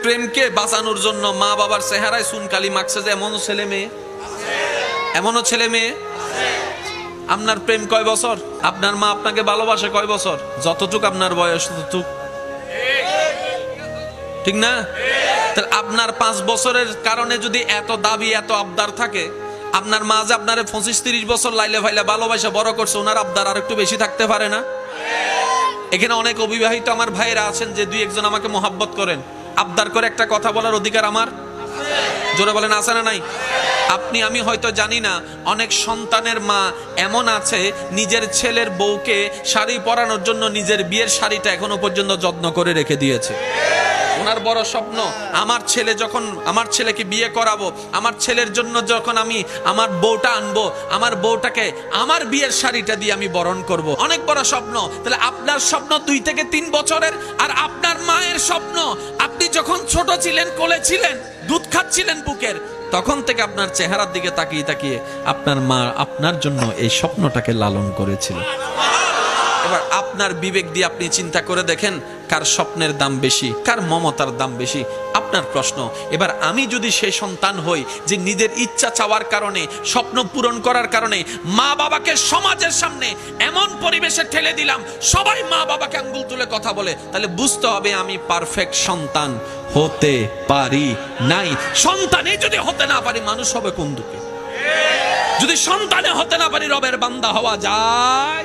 প্রেমকে বাঁচানোর জন্য মা বাবার চেহারায় চুনকালি মাখছে যে এমনও ছেলে মেয়ে, এমনও ছেলে মেয়ে। আপনার প্রেম কয় বছর? আপনার মা আপনাকে ভালোবাসে কয় বছর? যতটুক আপনার বয়স ততটুক, ঠিক না? তাহলে আপনার 5 বছরের কারণে যদি এত দাবি এত আবদার থাকে, আপনার মা যে আপনারে 25-30 বছর লাইলে ফাইলে ভালোবাসা বড় করছে, ওনার আবদার আর একটু বেশি থাকতে পারে না? এখানে অনেক অবিবাহিত আমার ভাইয়েরা আছেন যে 2-1 জন আমাকে মোহাব্বত করেন, আবদার করে একটা কথা বলার অধিকার আমার, জোরে বলেন আছে না নাই? আপনি আমি হয়তো জানি না, অনেক সন্তানের মা এমন আছে নিজের ছেলের বউকে শাড়ি পরানোর জন্য নিজের বিয়ের শাড়িটা এখনো পর্যন্ত যত্ন করে রেখে দিয়েছে। ওনার বড় স্বপ্ন, আমার ছেলে যখন আমার ছেলেকে বিয়ে করাবো, আমার ছেলের জন্য যখন আমি আমার বউটা আনবো, আমার বউটাকে আমার বিয়ের শাড়িটা দিয়ে আমি বরণ করব। অনেক বড় স্বপ্ন। তাহলে আপনার স্বপ্ন 2 থেকে 3 বছরের, আর আপনার মায়ের স্বপ্ন আপনি যখন ছোট ছিলেন, কোলে ছিলেন, দুধ খাচ্ছিলেন বুকের, তখন থেকে আপনার চেহারার দিকে তাকিয়ে তাকিয়ে আপনার মা আপনার জন্য এই স্বপ্নটাকে লালন করেছিল। এবার আপনার বিবেক দিয়ে আপনি চিন্তা করে দেখেন, কার স্বপ্নের দাম বেশি, কার মমতার দাম বেশি? আপনার প্রশ্ন। এবার আমি যদি সেই সন্তান হই যে নিজের ইচ্ছা চাওয়ার কারণে, স্বপ্ন পূরণ করার কারণে মা বাবাকে সমাজের সামনে এমন পরিবেশে ঠেলে দিলাম, সবাই মা বাবাকে আঙ্গুল তুলে কথা বলে, তাহলে বুঝতে হবে আমি পারফেক্ট সন্তান হতে পারি নাই। সন্তানে যদি হতে না পারি, মানুষ হবে কোন দুঃখে? যদি সন্তানে হতে না পারি, রবের বান্দা হওয়া যায়?